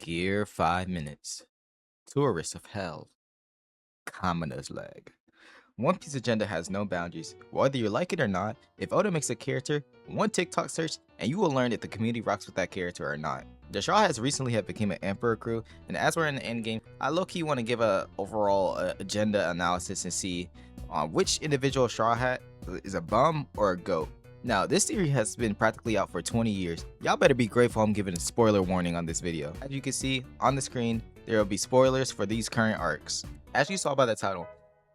Gear 5 minutes. Tourists of Hell. Commoner's Leg. One Piece agenda has no boundaries. Whether you like it or not, if Oda makes a character, one TikTok search, and you will learn if the community rocks with that character or not. The Straw Hats recently have become an Emperor crew, and as we're in the endgame, I low-key want to give a overall agenda analysis and see which individual Straw Hat is a bum or a goat. Now, this theory has been practically out for 20 years. Y'all better be grateful I'm giving a spoiler warning on this video. As you can see on the screen, there will be spoilers for these current arcs. As you saw by the title,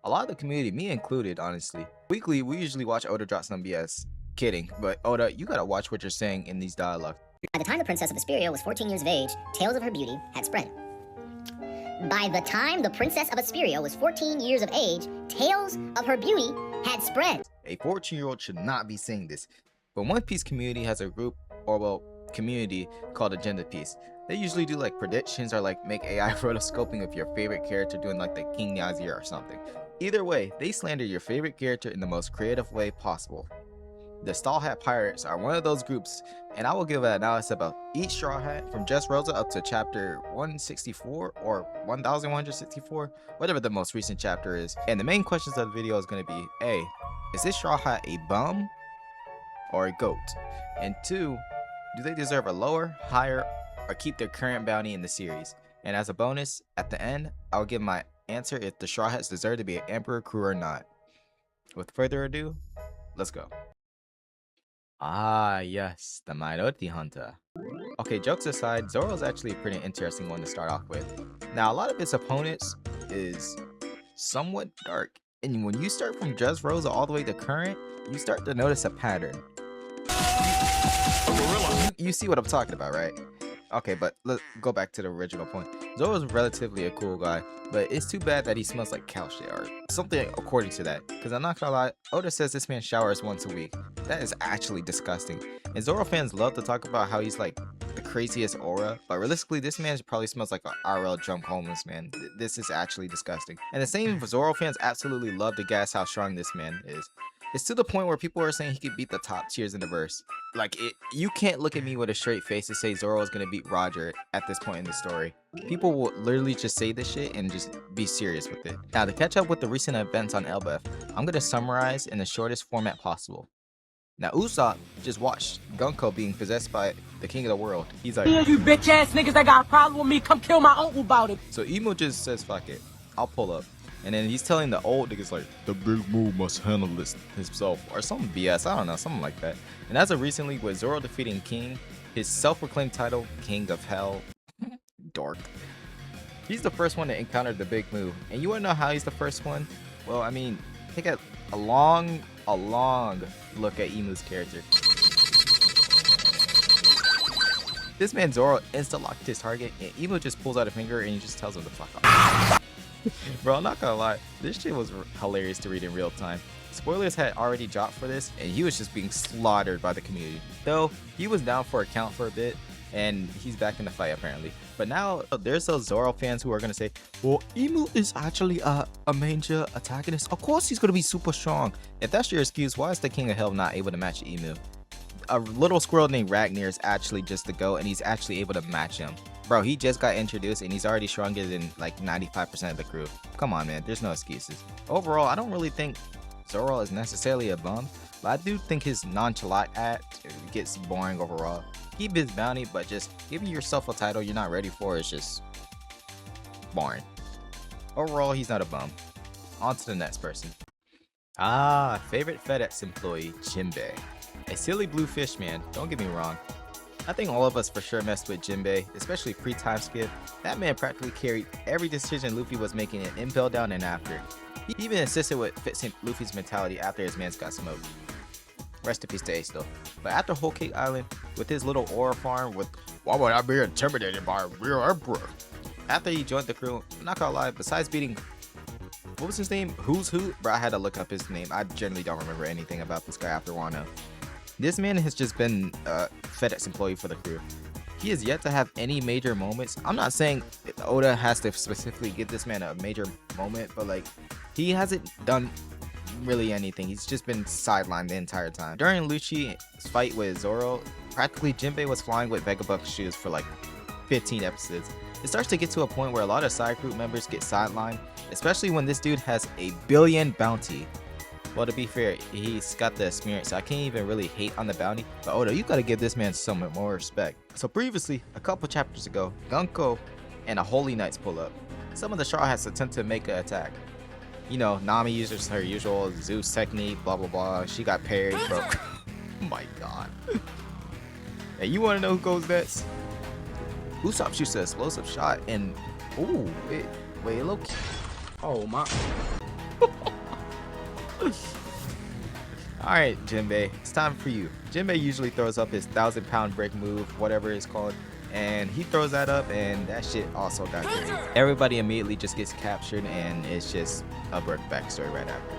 a lot of the community, me included, honestly. Weekly, we usually watch Oda drop some BS. Kidding, but Oda, you gotta watch what you're saying in these dialogues. By the time the Princess of Vesperia was 14 years of age, tales of her beauty had spread. By the time the Princess of Vesperia was 14 years of age, tales of her beauty had spread. A 14-year-old should not be saying this, but One Piece community has a group, or well, community called Agenda Piece. They usually do like predictions or like make AI rotoscoping of your favorite character doing like the King Yazir or something. Either way, they slander your favorite character in the most creative way possible. The Straw Hat Pirates are one of those groups, and I will give an analysis about each Straw Hat from Just Rosa up to chapter 164 or 1164, whatever the most recent chapter is. And the main questions of the video is going to be, A, is this Straw Hat a bum or a goat? And 2, do they deserve a lower, higher, or keep their current bounty in the series? And as a bonus, at the end, I'll give my answer if the Straw Hats deserve to be an Emperor crew or not. With further ado, let's go. Ah, yes, the Minority Hunter. Okay, jokes aside, Zoro's actually a pretty interesting one to start off with. Now, a lot of his opponents is somewhat dark, and when you start from Just Rosa all the way to current, you start to notice a pattern. You see what I'm talking about, right? Okay, but let's go back to the original point. Zoro's relatively a cool guy, but it's too bad that he smells like cow shit or something according to that. Because I'm not gonna lie, Oda says this man showers once a week. That is actually disgusting. And Zoro fans love to talk about how he's like the craziest aura, but realistically, this man probably smells like an RL drunk homeless man. This is actually disgusting. And the same Zoro fans absolutely love to gas how strong this man is. It's to the point where people are saying he could beat the top tiers in the verse. Like, you can't look at me with a straight face and say Zoro is going to beat Roger at this point in the story. People will literally just say this shit and just be serious with it. Now, to catch up with the recent events on Elbaf, I'm going to summarize in the shortest format possible. Now, Usopp just watched Gunko being possessed by the king of the world. He's like, "Yeah, you bitch ass niggas that got a problem with me, come kill my uncle about it." So Emo just says, fuck it, I'll pull up. And then he's telling the old niggas like, the big move must handle this himself, or some BS, I don't know, something like that. And as of recently, with Zoro defeating King, his self-proclaimed title, King of Hell, dork, he's the first one to encounter the big move. And you wanna know how he's the first one? Well, I mean, take a long look at Emu's character. This man Zoro insta-locked his target, and Emu just pulls out a finger and he just tells him to fuck off. Bro, I'm not gonna lie, this shit was hilarious to read in real time. Spoilers had already dropped for this, and he was just being slaughtered by the community. Though, he was down for a count for a bit, and he's back in the fight apparently. But now, there's those Zoro fans who are gonna say, well, Emu is actually a major antagonist. Of course he's gonna be super strong. If that's your excuse, why is the King of Hell not able to match Emu? A little squirrel named Ragnar is actually just the GOAT, and he's actually able to match him. Bro, he just got introduced and he's already stronger than like 95% of the crew. Come on, man, there's no excuses. Overall, I don't really think Zoro is necessarily a bum, but I do think his nonchalant act gets boring overall. Keep his bounty, but just giving yourself a title you're not ready for is just boring. Overall, he's not a bum. On to the next person. Ah, favorite FedEx employee, Jimbei. A silly blue fish man, don't get me wrong. I think all of us for sure messed with Jimbei, especially pre-time skip. That man practically carried every decision Luffy was making in Impel Down and after. He even assisted with fixing Luffy's mentality after his mans got smoked. Rest in peace to Ace though. But after Whole Cake Island, with his little aura farm with, why would I be intimidated by a real emperor? After he joined the crew, I'm not gonna lie, besides beating, what was his name? Who's Who? Bro, I had to look up his name. I generally don't remember anything about this guy after Wano. This man has just been a FedEx employee for the crew. He has yet to have any major moments. I'm not saying Oda has to specifically give this man a major moment, but like, he hasn't done really anything. He's just been sidelined the entire time. During Lucci's fight with Zoro, practically Jimbei was flying with Vegabug shoes for like 15 episodes. It starts to get to a point where a lot of side group members get sidelined, especially when this dude has a billion bounty. Well, to be fair, he's got the experience, so I can't even really hate on the bounty. But Oda, you gotta give this man some more respect. So previously, a couple chapters ago, Gunko and a Holy Knights pull up. Some of the Straw Hats attempt to make an attack. You know, Nami uses her usual Zeus technique, blah blah blah. She got parried, bro. Oh my god. Hey, you wanna know who goes next? Usopp shoots an explosive shot and ooh, wait, look. Oh my. Alright, Jimbei, it's time for you. Jimbei usually throws up his 1,000-pound brick move, whatever it's called, and he throws that up and that shit also got carried. Everybody immediately just gets captured and it's just a brick backstory right after.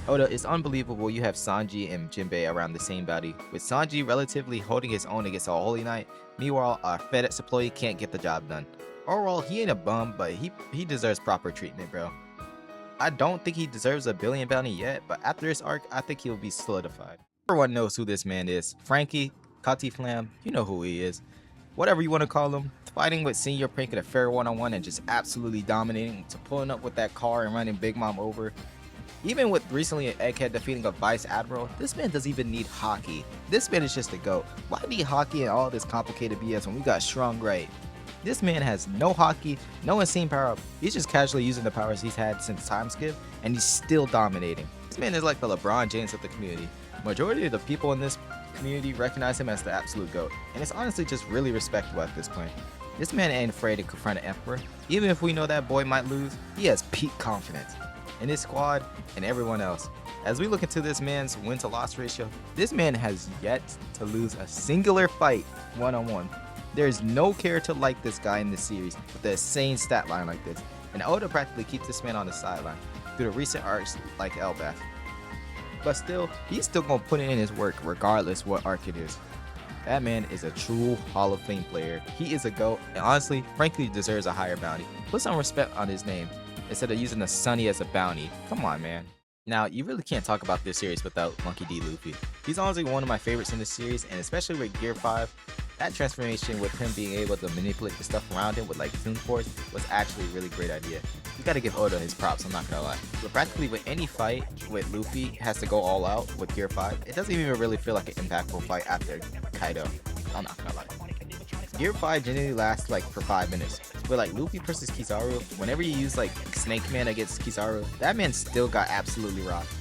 Oda, it's unbelievable you have Sanji and Jimbei around the same body, with Sanji relatively holding his own against a Holy Knight. Meanwhile, a FedEx employee can't get the job done. Overall, he ain't a bum, but he deserves proper treatment, bro. I don't think he deserves a billion bounty yet, but after this arc, I think he'll be solidified. Everyone knows who this man is. Franky, Kati Flam, you know who he is. Whatever you want to call him, fighting with Senior Pink in a fair one-on-one and just absolutely dominating, to pulling up with that car and running Big Mom over. Even with recently an Egghead defeating a Vice Admiral, this man doesn't even need hockey. This man is just a GOAT. Why need hockey and all this complicated BS when we got strong right? This man has no hockey, no insane power up. He's just casually using the powers he's had since time skip, and he's still dominating. This man is like the LeBron James of the community. Majority of the people in this community recognize him as the absolute GOAT, and it's honestly just really respectable at this point. This man ain't afraid to confront an emperor. Even if we know that boy might lose, he has peak confidence in his squad and everyone else. As we look into this man's win to loss ratio, this man has yet to lose a singular fight one-on-one. There is no character like this guy in this series with the insane stat line like this, and Oda practically keeps this man on the sideline through the recent arcs like Elbaf. But still, he's still gonna put in his work regardless what arc it is. That man is a true Hall of Fame player. He is a GOAT, and honestly, frankly deserves a higher bounty. Put some respect on his name instead of using the Sunny as a bounty. Come on, man. Now, you really can't talk about this series without Monkey D. Luffy. He's honestly one of my favorites in this series, and especially with Gear 5, that transformation with him being able to manipulate the stuff around him with like Toon Force was actually a really great idea. You gotta give Oda his props, I'm not gonna lie. But practically with any fight with Luffy has to go all out with Gear 5, it doesn't even really feel like an impactful fight after Kaido. I'm not gonna lie. Gear 5 generally lasts like for 5 minutes. But like Luffy versus Kizaru, whenever you use like Snake Man against Kizaru, that man still got absolutely rocked.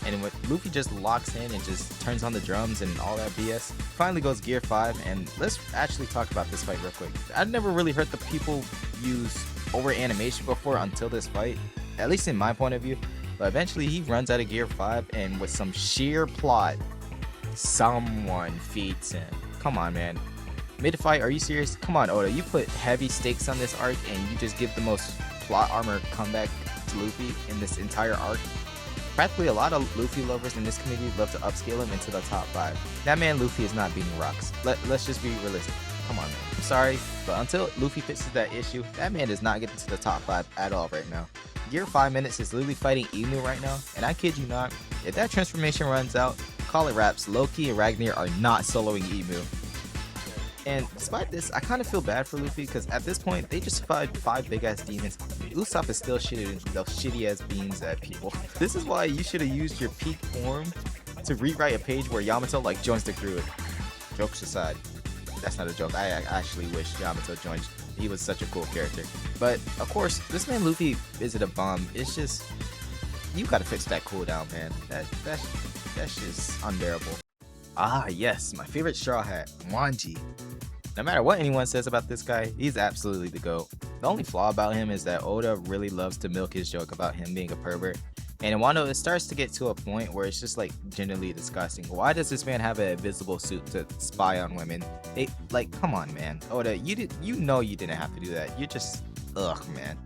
And when Luffy just locks in and just turns on the drums and all that BS, finally goes Gear 5, and let's actually talk about this fight real quick. I've never really heard the people use over animation before until this fight, at least in my point of view. But eventually he runs out of Gear 5, and with some sheer plot, someone feeds him. Come on, man. Mid-fight, are you serious? Come on, Oda, you put heavy stakes on this arc and you just give the most plot armor comeback to Luffy in this entire arc. Practically a lot of Luffy lovers in this community love to upscale him into the top 5. That man Luffy is not beating rocks. Let's just be realistic. Come on, man. I'm sorry, but until Luffy fixes that issue, that man does not get into the top 5 at all right now. Gear 5 minutes is literally fighting Emu right now, and I kid you not, if that transformation runs out, call it wraps, Loki and Ragnar are not soloing Emu. And despite this, I kind of feel bad for Luffy because at this point, they just fought 5 big-ass demons. Usopp is still shitting those shitty-ass beans at people. This is why you should have used your peak form to rewrite a page where Yamato like joins the crew. Jokes aside, that's not a joke. I actually wish Yamato joined. He was such a cool character. But of course, this man Luffy isn't a bum. It's just, you gotta fix that cooldown, man. That's just unbearable. Ah, yes, my favorite Straw Hat, WANJI. No matter what anyone says about this guy, he's absolutely the GOAT. The only flaw about him is that Oda really loves to milk his joke about him being a pervert. And in Wano, it starts to get to a point where it's just like genuinely disgusting. Why does this man have an invisible suit to spy on women? Come on, man. Oda, you know you didn't have to do that. You're just, ugh, man.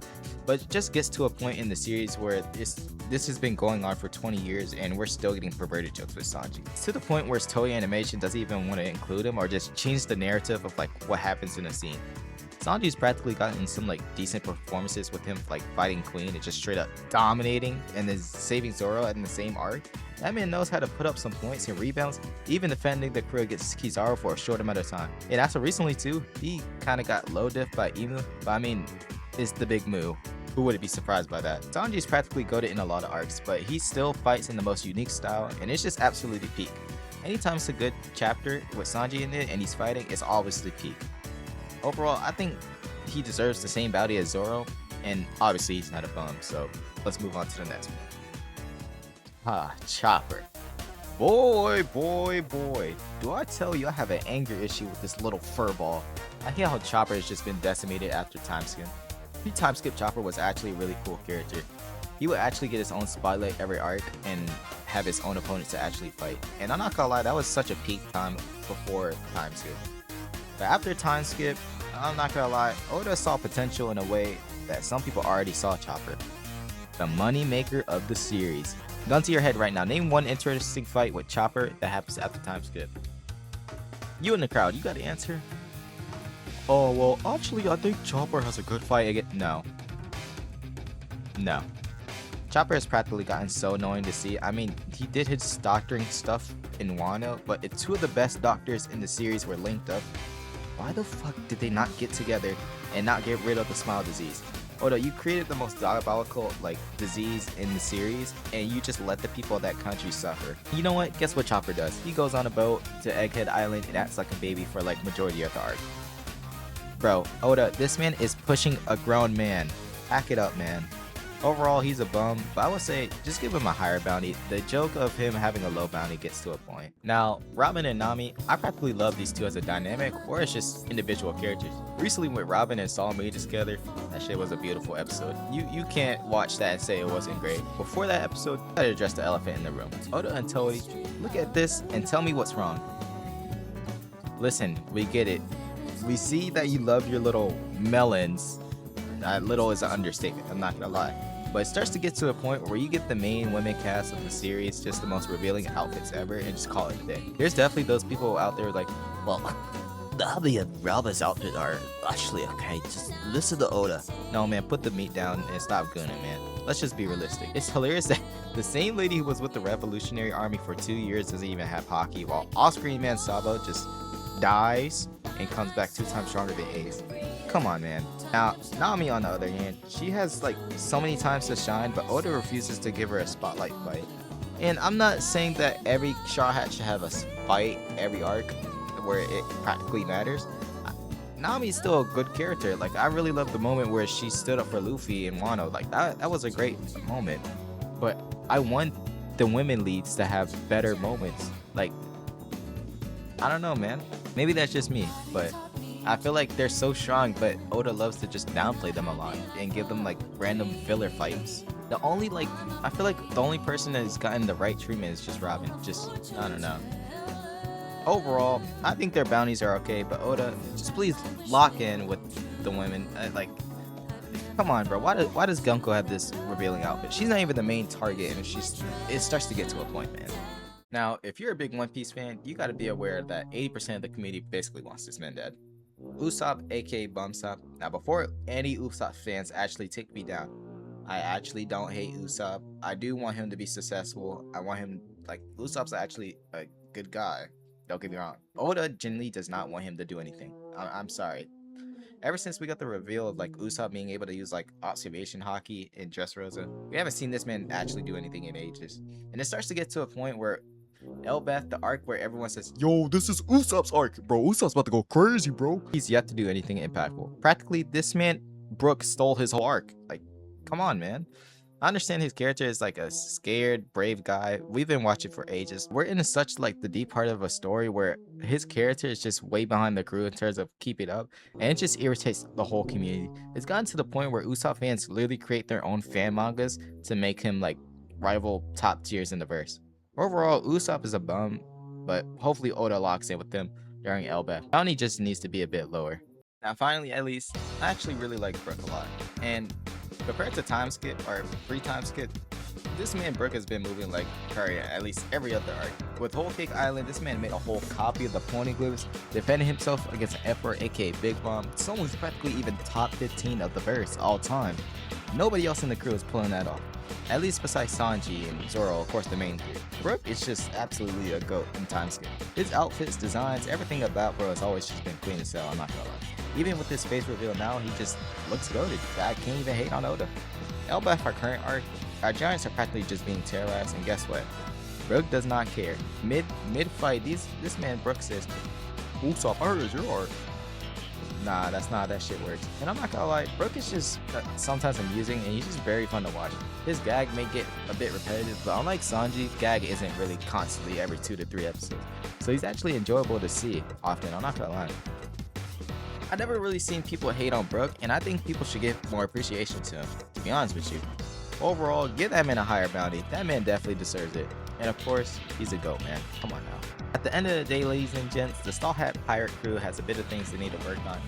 But it just gets to a point in the series where this has been going on for 20 years and we're still getting perverted jokes with Sanji. It's to the point where Toei Animation doesn't even want to include him or just change the narrative of like what happens in a scene. Sanji's practically gotten some like decent performances with him like fighting Queen and just straight up dominating and then saving Zoro in the same arc. That man knows how to put up some points and rebounds, even defending the crew against Kizaru for a short amount of time. And also recently too, he kind of got low diff by Imu, but I mean, it's the big Moo. Who wouldn't be surprised by that? Sanji's practically goated in a lot of arcs, but he still fights in the most unique style, and it's just absolutely peak. Anytime it's a good chapter with Sanji in it and he's fighting, it's obviously peak. Overall, I think he deserves the same bounty as Zoro, and obviously he's not a bum, so let's move on to the next one. Chopper. Boy, do I tell you I have an anger issue with this little furball. I hate how Chopper has just been decimated after time skip. Time skip Chopper was actually a really cool character. He would actually get his own spotlight every arc and have his own opponents to actually fight. And I'm not gonna lie, that was such a peak time before time skip. But after time skip, I'm not gonna lie, Oda saw potential in a way that some people already saw Chopper. The money maker of the series. Gun to your head right now, name one interesting fight with Chopper that happens after time skip. You in the crowd, you got the answer? Oh, well, actually, I think Chopper has a good fight again. No. Chopper has practically gotten so annoying to see. I mean, he did his doctoring stuff in Wano, but if two of the best doctors in the series were linked up, why the fuck did they not get together and not get rid of the smile disease? Oda, you created the most diabolical, disease in the series, and you just let the people of that country suffer. You know what? Guess what Chopper does? He goes on a boat to Egghead Island and acts like a baby for, majority of the arc. Bro, Oda, this man is pushing a grown man. Pack it up, man. Overall, he's a bum, but I would say just give him a higher bounty. The joke of him having a low bounty gets to a point. Now, Robin and Nami, I practically love these two as a dynamic, or as just individual characters. Recently with Robin and Saul made together, that shit was a beautiful episode. You can't watch that and say it wasn't great. Before that episode, I gotta address the elephant in the room. Oda and Toei, look at this and tell me what's wrong. Listen, we get it. We see that you love your little melons. Little is an understatement, I'm not gonna lie. But it starts to get to a point where you get the main women cast of the series, just the most revealing outfits ever, and just call it a day. There's definitely those people out there well, Nami and Robin's outfits are actually okay, just listen to Oda. No man, put the meat down and stop gunning, man. Let's just be realistic. It's hilarious that the same lady who was with the Revolutionary Army for 2 years doesn't even have Haki, while off-screen man Sabo just dies and comes back 2 times stronger than Ace. Come on, man. Now, Nami on the other hand, she has so many times to shine, but Oda refuses to give her a spotlight fight. And I'm not saying that every Straw Hat should have a fight every arc where it practically matters. Nami's still a good character. I really love the moment where she stood up for Luffy and Wano. That was a great moment. But I want the women leads to have better moments. I don't know, man. Maybe that's just me, but I feel like they're so strong, but Oda loves to just downplay them a lot and give them random filler fights. The only I feel like the only person that has gotten the right treatment is just Robin. I don't know. Overall, I think their bounties are okay, but Oda, just please lock in with the women. Come on, bro. Why does Gunko have this revealing outfit? She's not even the main target, and it starts to get to a point, man. Now, if you're a big One Piece fan, you gotta be aware that 80% of the community basically wants this man dead. Usopp, aka Bumsop. Now, before any Usopp fans actually take me down, I actually don't hate Usopp. I do want him to be successful. I want him, Usopp's actually a good guy. Don't get me wrong. Oda genuinely does not want him to do anything. I'm sorry. Ever since we got the reveal of Usopp being able to use observation Haki in Dressrosa, we haven't seen this man actually do anything in ages. And it starts to get to a point where Elbeth, the arc where everyone says, yo, this is Usopp's arc, bro. Usopp's about to go crazy, bro. He's yet to do anything impactful. Practically, this man, Brook, stole his whole arc. Come on, man. I understand his character is a scared, brave guy. We've been watching for ages. We're in such the deep part of a story where his character is just way behind the crew in terms of keeping up, and it just irritates the whole community. It's gotten to the point where Usopp fans literally create their own fan mangas to make him rival top tiers in the verse. Overall, Usopp is a bum, but hopefully Oda locks in with him during Elbeth. Bounty just needs to be a bit lower. Now finally, at least, I actually really like Brook a lot, and compared to time skip or free time skip, this man Brook has been moving like Courier at least every other arc. With Whole Cake Island, this man made a whole copy of the Poneglyphs, defending himself against an Emperor aka Big Mom. Someone's practically even top 15 of the verse all time. Nobody else in the crew is pulling that off. At least besides Sanji and Zoro, of course the main three. Brook is just absolutely a goat in time skip. His outfits, designs, everything about bro has always just been clean as hell, I'm not gonna lie. Even with his face reveal now, he just looks goated. I can't even hate on Oda. Elbaf, our current arc, our giants are practically just being terrorized, and guess what? Brook does not care. Mid fight, this man Brook says, Usopp, I heard it's your art. Nah, that's not how that shit works. And I'm not gonna lie, Brook is just sometimes amusing and he's just very fun to watch. His gag may get a bit repetitive, but unlike Sanji, gag isn't really constantly every 2 to 3 episodes. So he's actually enjoyable to see often, I'm not gonna lie. I've never really seen people hate on Brook, and I think people should give more appreciation to him, to be honest with you. Overall, give that man a higher bounty. That man definitely deserves it. And of course, he's a GOAT, man. Come on now. At the end of the day, ladies and gents, the Straw Hat Pirate crew has a bit of things they need to work on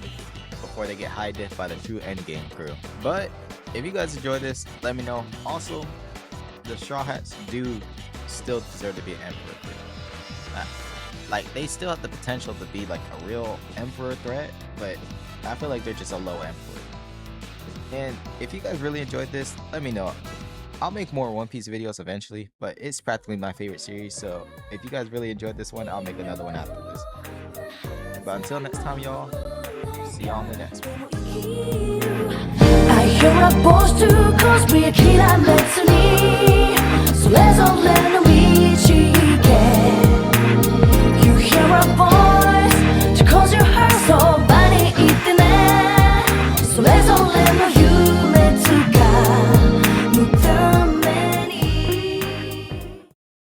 before they get high diff by the true endgame crew. But if you guys enjoy this, let me know. Also, the Straw Hats do still deserve to be an Emperor crew. Like, they still have the potential to be like a real Emperor threat, but I feel like they're just a low Emperor. And if you guys really enjoyed this, let me know. I'll make more One Piece videos eventually, but it's practically my favorite series, so if you guys really enjoyed this one, I'll make another one after this. But until next time, y'all, see y'all on the next one.